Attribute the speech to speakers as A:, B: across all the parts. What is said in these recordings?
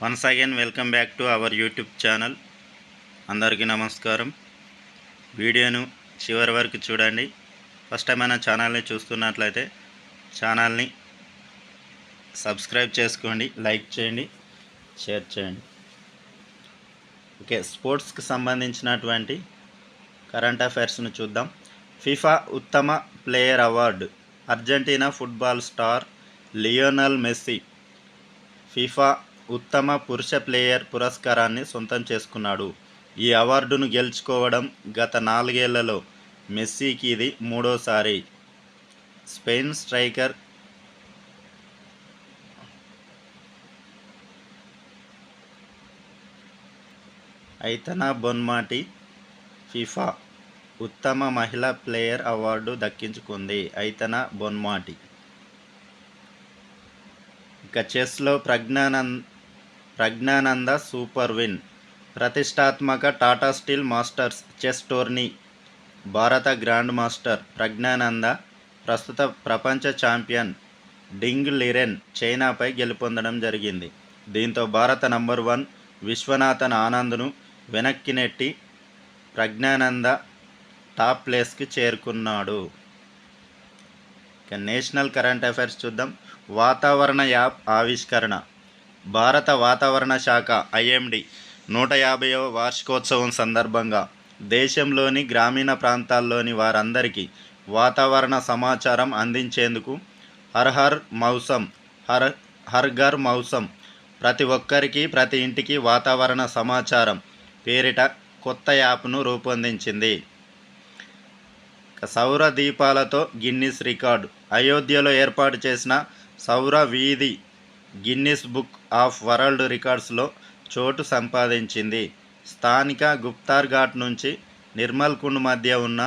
A: Once again welcome back to our YouTube channel. అందరికీ నమస్కారం. వీడియోను చివరి వరకు చూడండి. ఫస్ట్ టైం మన ఛానల్ని చూస్తున్నట్లయితే ఛానల్ని సబ్స్క్రైబ్ చేసుకోండి, లైక్ చేయండి, షేర్ చేయండి. ఓకే, స్పోర్ట్స్కి సంబంధించినటువంటి కరెంట్ అఫైర్స్ను చూద్దాం. ఫిఫా ఉత్తమ player award Argentina football star Lionel Messi FIFA ఉత్తమ పురుష ప్లేయర్ పురస్కారాన్ని సొంతం చేసుకున్నాడు. ఈ అవార్డును గెలుచుకోవడం గత 4 ఏళ్లలో మెస్సీకి ఇది మూడోసారి. స్పెయిన్ స్ట్రైకర్ ఐతనా బొన్మాటి ఫిఫా ఉత్తమ మహిళా ప్లేయర్ అవార్డు దక్కించుకుంది. ఐతనా బొన్మాటి. ఇక చెస్లో ప్రజ్ఞానంద సూపర్ విన్. ప్రతిష్టాత్మక Tata steel masters chess tourney భారత గ్రాండ్ మాస్టర్ ప్రజ్ఞానంద ప్రస్తుత ప్రపంచ ఛాంపియన్ డింగ్ లిరెన్ చైనాపై గెలుపొందడం జరిగింది. దీంతో భారత నంబర్ 1 విశ్వనాథన్ ఆనంద్ను వెనక్కి నెట్టి ప్రజ్ఞానంద టాప్ ప్లేస్కి చేరుకున్నాడు. ఇక నేషనల్ కరెంట్ అఫైర్స్ చూద్దాం. వాతావరణ యాప్ ఆవిష్కరణ. భారత వాతావరణ శాఖ ఐఎండీ 150వ వార్షికోత్సవం సందర్భంగా దేశంలోని గ్రామీణ ప్రాంతాల్లోని వారందరికీ వాతావరణ సమాచారం అందించేందుకు హర్ ఘర్ మౌసం ప్రతి ఒక్కరికి ప్రతి ఇంటికి వాతావరణ సమాచారం పేరిట కొత్త యాప్ను రూపొందించింది. సౌర దీపాలతో గిన్నిస్ రికార్డు. అయోధ్యలో ఏర్పాటు చేసిన సౌర వీధి గిన్నిస్ బుక్ ఆఫ్ వరల్డ్ రికార్డ్స్లో చోటు సంపాదించింది. స్థానిక గుప్తార్ ఘాట్ నుంచి నిర్మల్ కుండ్ మధ్య ఉన్న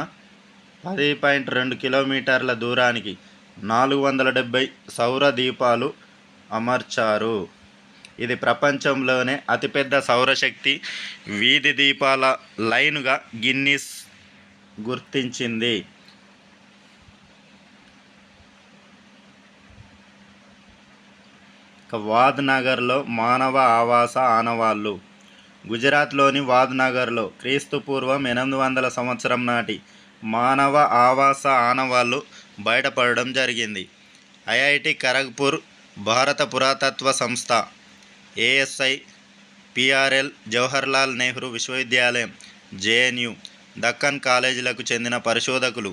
A: 10.2 కిలోమీటర్ల దూరానికి 470 సౌర దీపాలు అమర్చారు. ఇది ప్రపంచంలోనే అతిపెద్ద సౌరశక్తి వీధి దీపాల లైన్గా గిన్నిస్ గుర్తించింది. వాద్నగర్లో మానవ ఆవాస ఆనవాళ్ళు. గుజరాత్లోని వాద్నగర్లో క్రీస్తుపూర్వం 800 సంవత్సరం నాటి మానవ ఆవాస ఆనవాళ్ళు బయటపడడం జరిగింది. ఐఐటి ఖరగ్పూర్, భారత పురాతత్వ సంస్థ, ఏఎస్ఐ, పిఆర్ఎల్, జవహర్లాల్ నెహ్రూ విశ్వవిద్యాలయం, జేఎన్యు, దక్కన్ కాలేజీలకు చెందిన పరిశోధకులు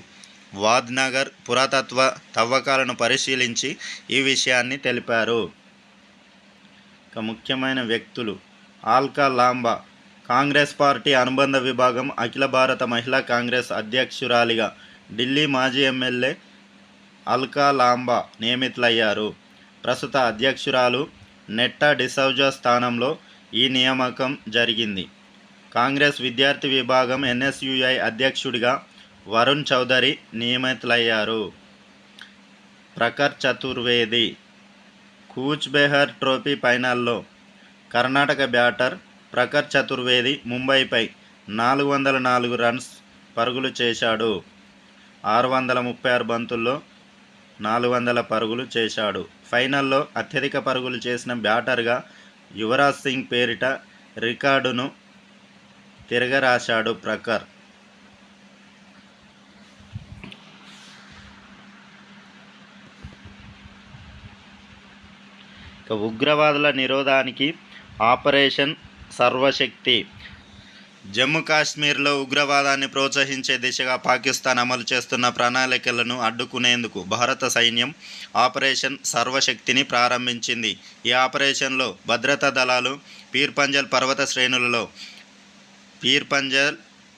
A: వాద్నగర్ పురాతత్వ తవ్వకాలను పరిశీలించి ఈ విషయాన్ని తెలిపారు. ఇక ముఖ్యమైన వ్యక్తులు. ఆల్కా లాంబా కాంగ్రెస్ పార్టీ అనుబంధ విభాగం అఖిల భారత మహిళా కాంగ్రెస్ అధ్యక్షురాలిగా ఢిల్లీ మాజీ ఎమ్మెల్యే అల్కా లాంబా నియమితులయ్యారు. ప్రస్తుత అధ్యక్షురాలు నెట్టా డిసౌజా స్థానంలో ఈ నియామకం జరిగింది. కాంగ్రెస్ విద్యార్థి విభాగం ఎన్ఎస్యుఐ అధ్యక్షుడిగా వరుణ్ చౌదరి నియమితులయ్యారు. ప్రఖర్ చతుర్వేది కూచ్ బెహర్ ట్రోఫీ ఫైనల్లో కర్ణాటక బ్యాటర్ ప్రఖర్ చతుర్వేది ముంబైపై 404 రన్స్ పరుగులు చేశాడు. 636 బంతుల్లో 400 పరుగులు చేశాడు. ఫైనల్లో అత్యధిక పరుగులు చేసిన బ్యాటర్గా యువరాజ్ సింగ్ పేరిట రికార్డును తిరగరాశాడు ప్రఖర్. ఉగ్రవాదుల నిరోధానికి ఆపరేషన్ సర్వశక్తి. జమ్మూ కాశ్మీర్లో ఉగ్రవాదాన్ని ప్రోత్సహించే దిశగా పాకిస్తాన్ అమలు చేస్తున్న ప్రణాళికలను అడ్డుకునేందుకు భారత సైన్యం ఆపరేషన్ సర్వశక్తిని ప్రారంభించింది. ఈ ఆపరేషన్లో భద్రతా దళాలు పీర్ పంజల్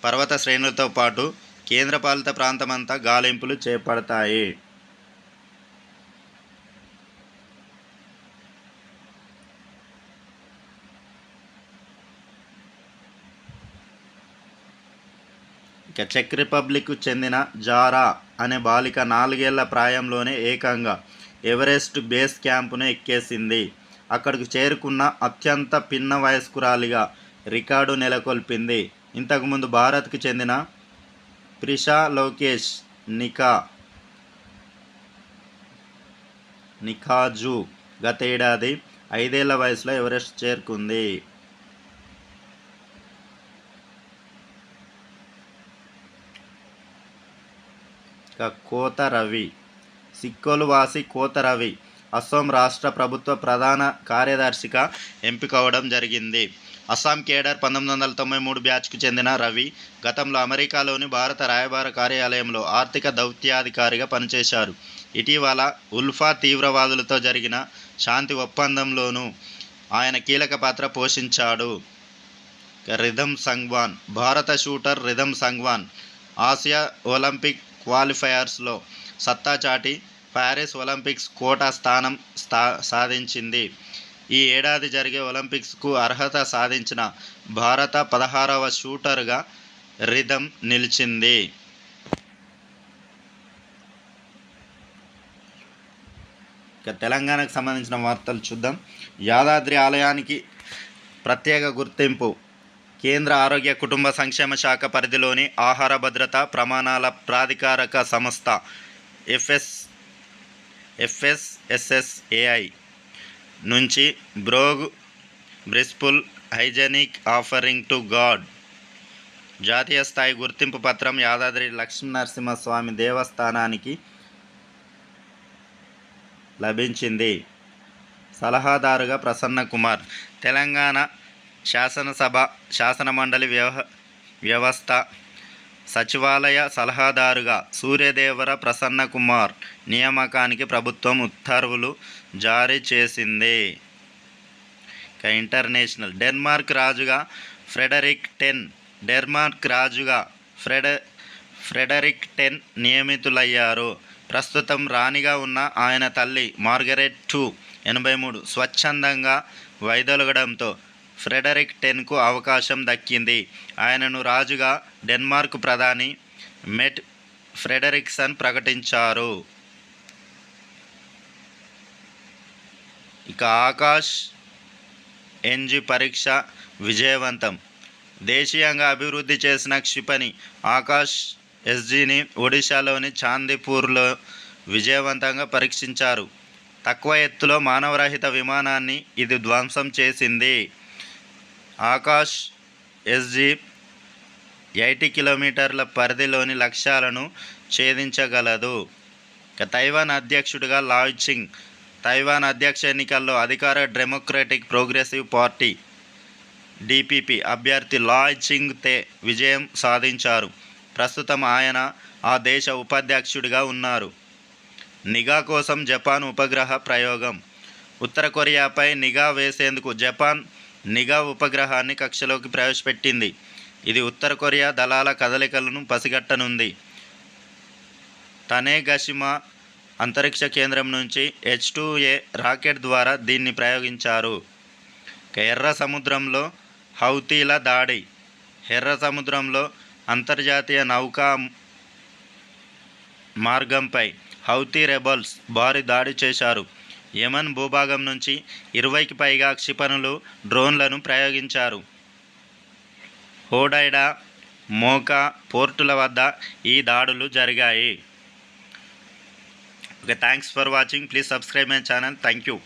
A: పర్వత శ్రేణులతో పాటు కేంద్రపాలిత ప్రాంతమంతా గాలింపులు చేపడతాయి. ఇక చెక్ రిపబ్లిక్కు చెందిన జారా అనే బాలిక 4 ఏళ్ల ప్రాయంలోనే ఏకంగా ఎవరెస్ట్ బేస్ క్యాంపును ఎక్కేసింది. అక్కడికి చేరుకున్న అత్యంత పిన్న వయస్కురాలిగా రికార్డు నెలకొల్పింది. ఇంతకుముందు భారత్కు చెందిన ప్రిషా లోకేష్ నిఖాజు గతేడాది 5 ఏళ్ల వయసులో ఎవరెస్ట్ చేరుకుంది? కోత రవి. సిక్కోలు వాసి కోత రవి అస్సాం రాష్ట్ర ప్రభుత్వ ప్రధాన కార్యదర్శిగా ఎంపికవడం జరిగింది. అస్సాం కేడర్ 1993 బ్యాచ్కు చెందిన రవి గతంలో అమెరికాలోని భారత రాయబార కార్యాలయంలో ఆర్థిక దౌత్యాధికారిగా పనిచేశారు. ఇటీవల ఉల్ఫా తీవ్రవాదులతో జరిగిన శాంతి ఒప్పందంలోనూ ఆయన కీలక పాత్ర పోషించాడు. రిధమ్ సంగ్వాన్. భారత shooter Rhythm Sangwan Asia Olympic క్వాలిఫైయర్స్లో సత్తా చాటి ప్యారిస్ ఒలింపిక్స్ కోటా స్థానం సాధించింది. ఈ ఏడాది జరిగే ఒలింపిక్స్కు అర్హత సాధించిన భారత 16వ షూటర్గా రిధమ్ నిలిచింది. తెలంగాణకు సంబంధించిన వార్తలు చూద్దాం. యాదాద్రి ఆలయానికి ప్రత్యేక గుర్తింపు. కేంద్ర ఆరోగ్య కుటుంబ సంక్షేమ శాఖ పరిధిలోని ఆహార భద్రతా ప్రమాణాల ప్రాధికారక సంస్థ FSSAI నుంచి బ్రిస్ఫుల్ హైజెనిక్ ఆఫరింగ్ టు గాడ్ జాతీయ స్థాయి గుర్తింపు పత్రం యాదాద్రి లక్ష్మీనరసింహస్వామి దేవస్థానానికి లభించింది. సలహాదారుగా ప్రసన్న కుమార్. తెలంగాణ శాసనసభ శాసనమండలి వ్యవస్థ సచివాలయ సలహాదారుగా సూర్యదేవర ప్రసన్న కుమార్ నియామకానికి ప్రభుత్వం ఉత్తర్వులు జారీ చేసింది. ఇంటర్నేషనల్. డెన్మార్క్ రాజుగా ఫ్రెడరిక్ 10 నియమితులయ్యారు. ప్రస్తుతం రాణిగా ఉన్న ఆయన తల్లి మార్గరెట్ 83 స్వచ్ఛందంగా వైదొలగడంతో ఫ్రెడరిక్ 10కు అవకాశం దక్కింది. ఆయనను రాజుగా డెన్మార్క్ ప్రధాని మెట్ ఫ్రెడరిక్సన్ ప్రకటించారు. ఆకాష్ NG పరీక్ష విజయవంతం. దేశీయంగా అభివృద్ధి చేసిన క్షిపణి ఆకాష్ SGని ఒడిశాలోని చాందీపూర్లో విజయవంతంగా పరీక్షించారు. తక్కువ ఎత్తులో మానవరహిత విమానాన్ని ఇది ధ్వంసం చేసింది. ఆకాష్ SG 80 కిలోమీటర్ల పరిధిలోని లక్ష్యాలను ఛేదించగలదు. తైవాన్ అధ్యక్షుడిగా లాయ్ చింగ్. తైవాన్ అధ్యక్ష ఎన్నికల్లో అధికార డెమోక్రటిక్ ప్రోగ్రెసివ్ పార్టీ DPP అభ్యర్థి లాయ్ చింగ్ తే విజయం సాధించారు. ప్రస్తుతం ఆయన ఆ దేశ ఉపాధ్యక్షుడిగా ఉన్నారు. నిఘా కోసం జపాన్ ఉపగ్రహ ప్రయోగం. ఉత్తర కొరియాపై నిఘా వేసేందుకు జపాన్ నిఘా ఉపగ్రహాన్ని కక్షలోకి ప్రవేశపెట్టింది. ఇది ఉత్తర కొరియా దళాల కదలికలను పసిగట్టనుంది. తనేగషిమా అంతరిక్ష కేంద్రం నుంచి H-2A రాకెట్ ద్వారా దీన్ని ప్రయోగించారు. ఎర్ర సముద్రంలో హౌతీల దాడి. ఎర్ర సముద్రంలో అంతర్జాతీయ నౌకా మార్గంపై హౌతీ రెబల్స్ భారీ దాడి చేశారు. యెమెన్ భూభాగం నుంచి 20కి పైగా క్షిపణులు డ్రోన్లను ప్రయోగించారు. హోడైడా, మోకా పోర్టుల వద్ద ఈ దాడులు జరిగాయి. Thanks for watching. Please subscribe my channel. Thank you.